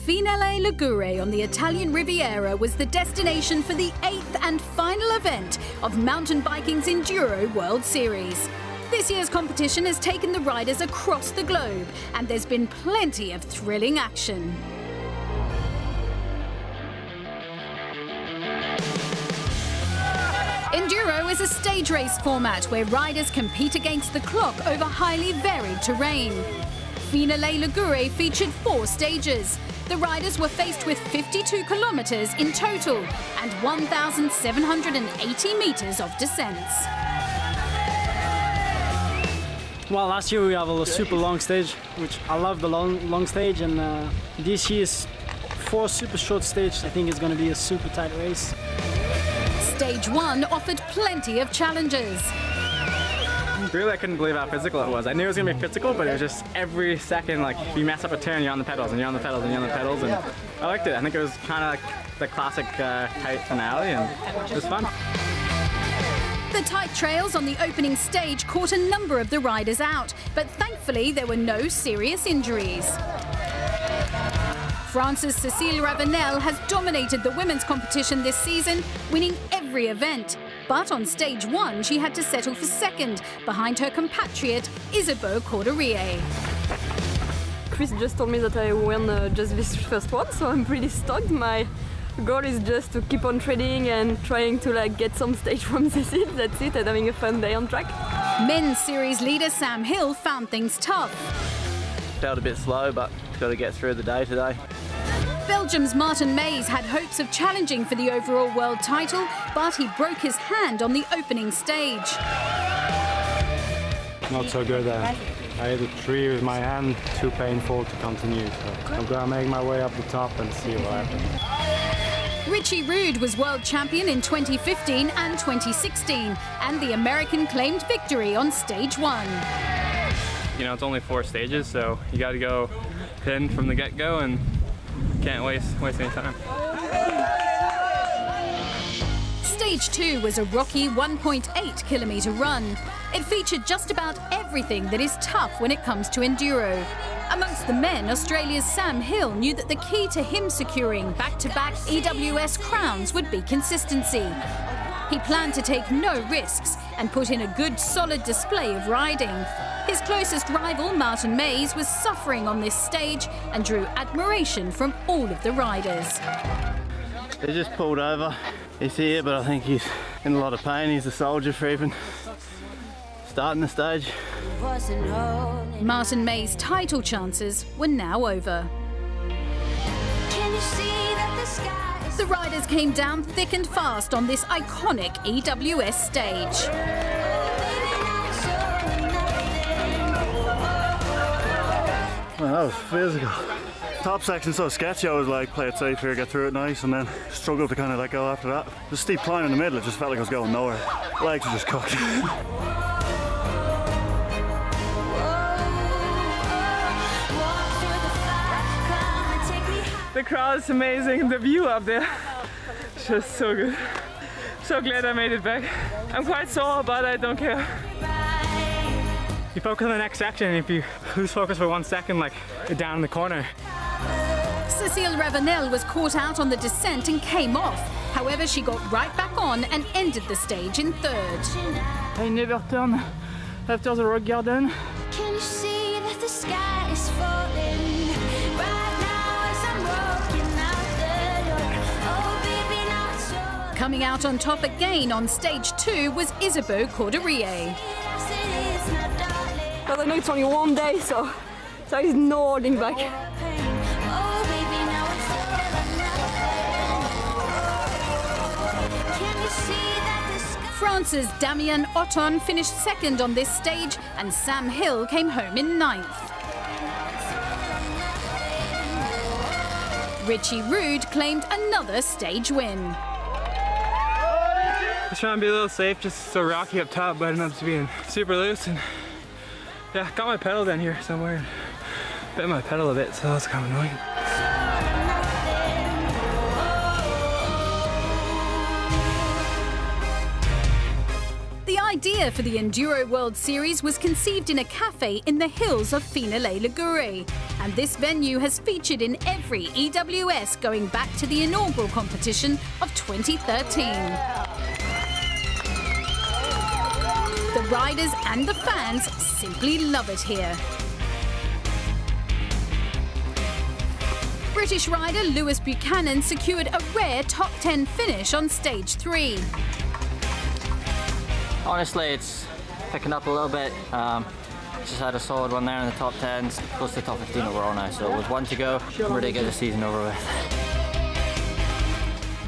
Finale Ligure on the Italian Riviera was the destination for the 8th and final event of mountain biking's Enduro World Series. This year's competition has taken the riders across the globe, and there's been plenty of thrilling action. Enduro is a stage race format where riders compete against the clock over highly varied terrain. Finale Ligure featured 4 stages. The riders were faced with 52 kilometers in total and 1,780 meters of descents. Well, last year we have a super long stage, which I love the long stage, and this year's 4 super short stages. I think it's going to be a super tight race. Stage 1 offered plenty of challenges. Really, I couldn't believe how physical it was. I knew it was going to be physical, but it was just every second, like, if you mess up a turn, you're on the pedals, and you're on the pedals, and you're on the pedals, and I liked it. I think it was kind of like the classic tight finale, and it was fun. The tight trails on the opening stage caught a number of the riders out, but thankfully there were no serious injuries. France's Cécile Ravenel has dominated the women's competition this season, winning every event. But on stage 1, she had to settle for second, behind her compatriot Isabeau Corderie. Chris just told me that I won just this first one, so I'm pretty stoked. My goal is just to keep on training and trying to get some stage from Cécile, that's it, and having a fun day on track. Men's series leader Sam Hill found things tough. Felt a bit slow, but got to get through the day today. Belgium's Martin Mays had hopes of challenging for the overall world title, but he broke his hand on the opening stage. Not so good. I hit a tree with my hand, too painful to continue. So I'm gonna make my way up the top and see what happens. Richie Rude was world champion in 2015 and 2016, and the American claimed victory on stage 1. You know, it's only 4 stages, so you got to go in from the get-go and can't waste any time. Stage 2 was a rocky 1.8-kilometer run. It featured just about everything that is tough when it comes to enduro. Amongst the men, Australia's Sam Hill knew that the key to him securing back-to-back EWS crowns would be consistency. He planned to take no risks and put in a good, solid display of riding. His closest rival, Martin Mays, was suffering on this stage and drew admiration from all of the riders. He just pulled over. He's here, but I think he's in a lot of pain. He's a soldier for even starting the stage. Martin Mays' title chances were now over. The riders came down thick and fast on this iconic EWS stage. Well, that was physical. Top section so sketchy, I was like, play it safe here, get through it nice, and then struggled to kind of let go after that. The steep climb in the middle, it just felt like I was going nowhere. Legs were just cooked. The crowd is amazing, the view up there is just so good. So glad I made it back. I'm quite sore, but I don't care. You focus on the next section, and if you lose focus for 1 second, like, you're down in the corner. Cécile Ravenel was caught out on the descent and came off. However, she got right back on and ended the stage in 3rd. I never turn after the rock garden. Can you see that the sky is falling right now as I'm walking out the door? Oh, baby, now it's all. Coming out on top again on stage 2 was Isabeau Corderie. But I know it's only one day, so there's no holding back. Oh, baby, now it's all or nothing. Can you see that the sky? France's Damien Otton finished 2nd on this stage, and Sam Hill came home in 9th. Richie Rude claimed another stage win. Just trying to be a little safe, just so rocky up top, but enough to being super loose. And yeah, got my pedal down here somewhere. Bent my pedal a bit, so that's kind of annoying. The idea for the Enduro World Series was conceived in a cafe in the hills of Finale Ligure, and this venue has featured in every EWS going back to the inaugural competition of 2013. The riders and the fans simply love it here. British rider Lewis Buchanan secured a rare top 10 finish on stage 3. Honestly, it's picking up a little bit. Just had a solid one there in the top 10s, close to the top 15 overall now, so it was one to go. I'm ready to get the season over with.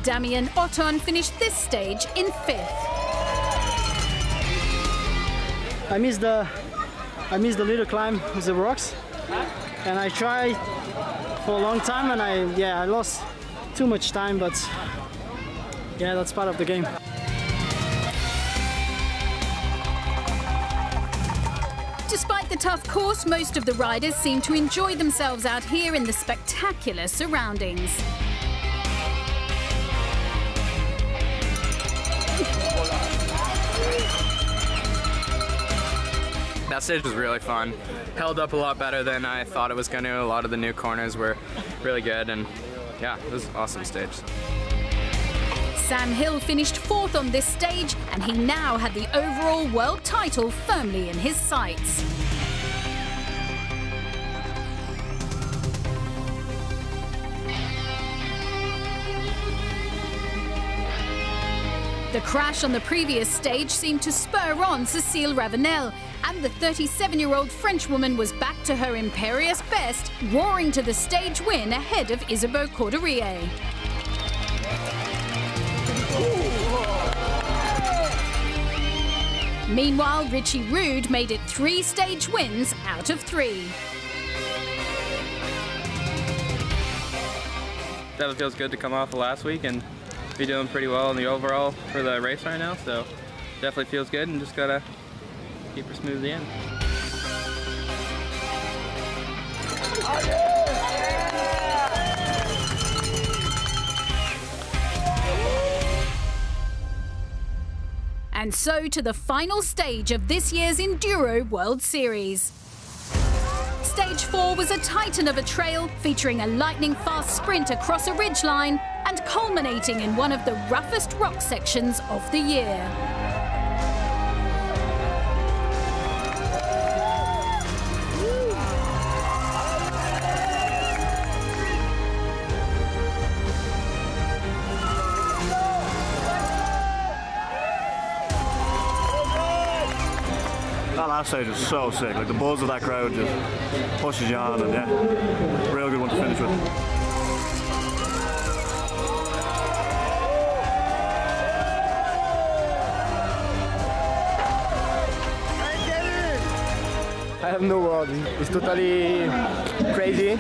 Damien Otton finished this stage in 5th. I missed the little climb with the rocks, and I tried for a long time, and I lost too much time, but yeah, that's part of the game. Despite the tough course, most of the riders seem to enjoy themselves out here in the spectacular surroundings. That stage was really fun. Held up a lot better than I thought it was going to. A lot of the new corners were really good, and yeah, it was an awesome stage. Sam Hill finished 4th on this stage, and he now had the overall world title firmly in his sights. The crash on the previous stage seemed to spur on Cécile Ravenel, and the 37-year-old Frenchwoman was back to her imperious best, roaring to the stage win ahead of Isabeau Courderie. Meanwhile, Richie Rude made it 3 stage wins out of 3. Definitely feels good to come off of last week and be doing pretty well in the overall for the race right now, so definitely feels good, and just gotta keep her smooth to the end. And so to the final stage of this year's Enduro World Series. Stage 4 was a titan of a trail featuring a lightning-fast sprint across a ridgeline and culminating in one of the roughest rock sections of the year. That last stage was so sick. Like the buzz of that crowd just pushes you on, and yeah, real good one to finish with. I have no words. It's totally crazy.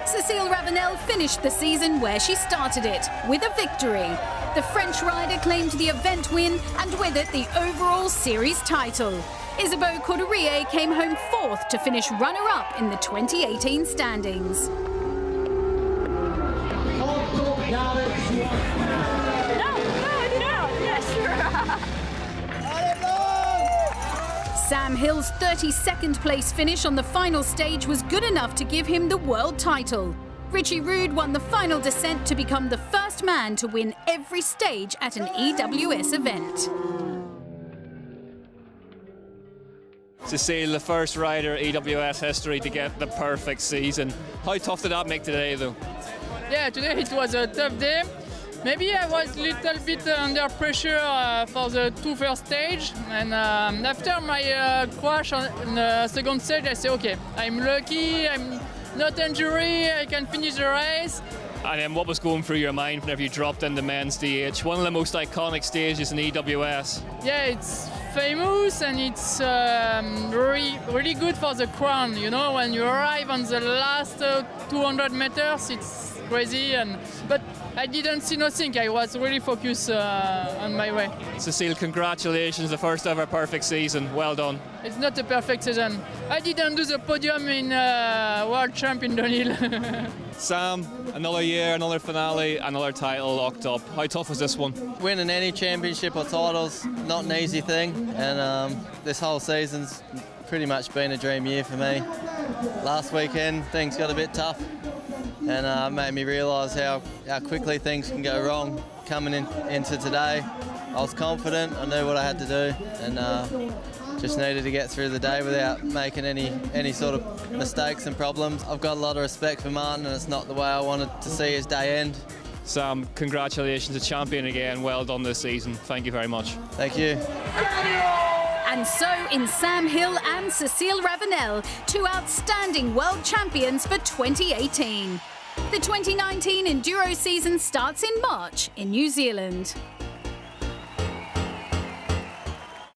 Cécile Ravenel finished the season where she started it, with a victory. The French rider claimed the event win and with it the overall series title. Isabeau Courderie came home 4th to finish runner-up in the 2018 standings. Sam Hill's 32nd place finish on the final stage was good enough to give him the world title. Richie Rude won the final descent to become the first man to win every stage at an EWS event. Cécile, the first rider EWS history to get the perfect season. How tough did that make today, though? Yeah, today it was a tough day. Maybe I was a little bit under pressure for the 2 first stage, and after my crash on the second stage, I say, okay, I'm lucky, I'm not injured, I can finish the race. And then what was going through your mind whenever you dropped into men's DH? One of the most iconic stages in EWS. Yeah, it's famous and it's really good for the crown. You know, when you arrive on the last 200 meters, it's crazy, but I didn't see nothing. I was really focused on my way. Cecile, congratulations, the first ever perfect season. Well done. It's not a perfect season. I didn't do the podium in World Champ in downhill. Sam, another year, another finale, another title locked up. How tough was this one? Winning any championship or titles, not an easy thing, and this whole season's pretty much been a dream year for me. Last weekend things got a bit tough and made me realise how quickly things can go wrong. Coming into today, I was confident, I knew what I had to do, and just needed to get through the day without making any sort of mistakes and problems. I've got a lot of respect for Martin, and it's not the way I wanted to see his day end. Sam, congratulations, a champion again. Well done this season. Thank you very much. Thank you. And so in Sam Hill and Cecile Ravenel, two outstanding world champions for 2018. The 2019 Enduro season starts in March in New Zealand.